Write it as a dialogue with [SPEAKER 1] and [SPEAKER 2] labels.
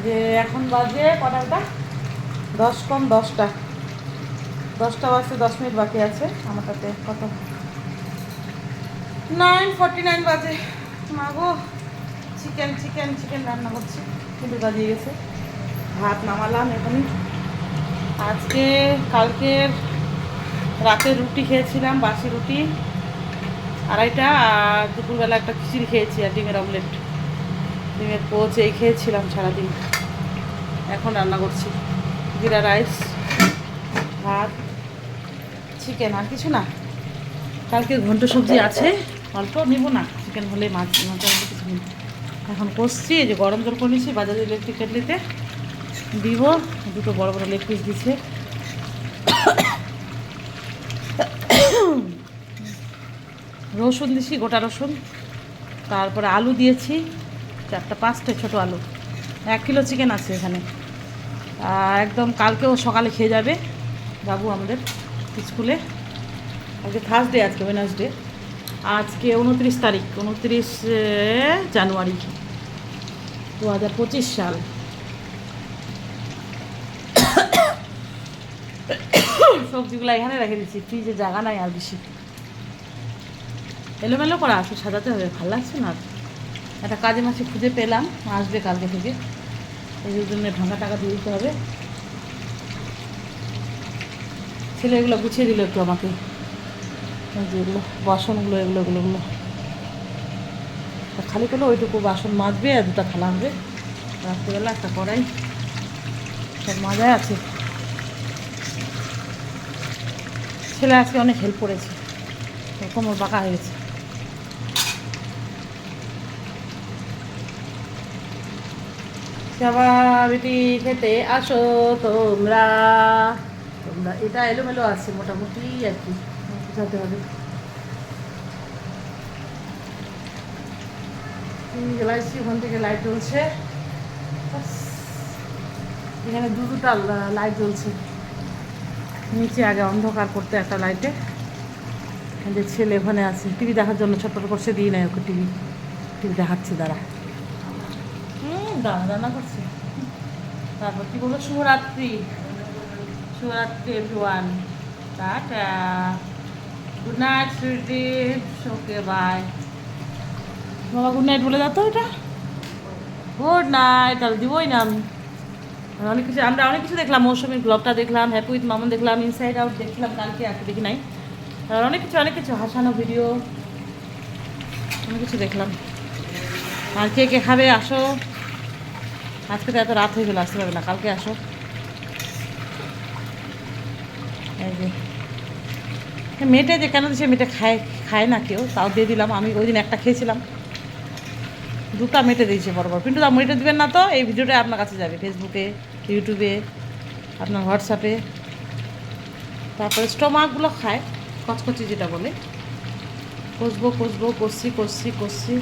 [SPEAKER 1] যে এখন বাজে কটাটা 10 কম 10টা 10টা বাজতে 10 মিনিট বাকি আছে। আমার তাতে কত 9:49 বাজে। মাগো চিকেন চিকেন চিকেন রান্না করছি, কিন্তু বাজিয়ে গেছে। ভাত নামালাম এখনই। আজকে কালকের রাতে রুটি খেয়েছিলাম, বাসি রুটি 2.5টা, আর দুপুরবেলা একটা খিচুড়ি খেয়েছি আর ডিমের অমলেট, ডিমের পোচ এই খেয়েছিলাম সারাদিন। এখন রান্না করছি জিরা রাইস, ভাত, চিকেন, আর কিছু না। কালকে ঘন্ট সবজি আছে অল্প, নিব না, চিকেন হলে মাছ মাছ কিছু নিব। এখন কষছি, এই যে গরম জল করে নিচ্ছি বাজাজ ইলেকট্রিক কেটলিতে, দিব। দুটো বড় বড় লেগ পিস দিচ্ছে। রসুন দিছি, গোটা রসুন, তারপরে আলু দিয়েছি 4টা 5টা ছোটো আলু। 1 কিলো চিকেন আছে এখানে। একদম কালকেও সকালে খেয়ে যাবে বাবু আমাদের স্কুলে। আজকে থার্সডে, আজকে ওয়েডনেসডে। আজকে 29 তারিখ, 29 জানুয়ারি 2025 সাল। সবজিগুলো এখানে রেখে দিচ্ছি, ফ্রিজে জায়গা নাই আর বেশি, এলোমেলো করা আছে, সাজাতে হবে, ভালো লাগছে না। একটা কাজে মাসে খুঁজে পেলাম, আসবে কালকে থেকে, এই জন্য ভাঙা টাকা দিয়ে দিতে হবে। ছেলে এগুলো গুছিয়ে দিল একটু আমাকে, যেগুলো বাসনগুলো এগুলো এগুলো এগুলো খালি করলে ওইটুকু বাসন মাজবে আর 2টা থালা হবে। রাত্রিবেলা একটা কড়াই, সব মাজায় আছে। ছেলে আজকে অনেক হেল্প করেছে, কোমর বাঁকা হয়ে গেছে। বেটি খেতে আসো তোমরা, তোমরা। এটা এলোমেলো আছে মোটামুটি আর কি, বুঝাতে হবে। জ্বালাইছি, ওখান থেকে লাইট জ্বলছে, এখানে দুটা লাইট জ্বলছে। নিচে আগে অন্ধকার করতে একটা লাইটে, যে ছেলে ওখানে আছে টিভি দেখার জন্য, ছোট্ট করছে, দিই নাই ওকে টিভি, টিভি দেখাচ্ছি দাঁড়া। দাঁড়া রান্না করছি। তারপর কী বলবো, শুভরাত্রি, শুভরাত্রি এভরিওয়ান, টাটা, good night sweetie, okay bye. বাবা গুড নাইট বলে দাও তো, এটা গুড নাইট। তাহলে দিবই না আমি। অনেক কিছু, আমরা অনেক কিছু দেখলাম, মৌসুমীর ব্লগটা দেখলাম, হ্যাপি উইথ মামুন দেখলাম, ইনসাইড আউট দেখলাম কালকে, আর দেখি নাই। আর অনেক কিছু হাসানো ভিডিও, অনেক কিছু দেখলাম। আর কে কে খাবে আসো, আজকে তো এত রাত হয়ে গেলো, আসতে পারবে না, কালকে আসো। এই যে মেয়েটা যে কেন দিচ্ছে, মেয়েটা খায় না কেউ, তাও দিয়ে দিলাম। আমি ওই দিন একটা খেয়েছিলাম, 2টা মেটে দিয়েছে বড় বড়। কিন্তু মেটে দেবেন না তো, এই ভিডিওটা আপনার কাছে যাবে ফেসবুকে, ইউটিউবে, আপনার হোয়াটসঅ্যাপে। তারপরে স্টোমাকগুলো খায়, কচকচি যেটা বলে, কষবো কষবো, কষছি কষছি কষছি।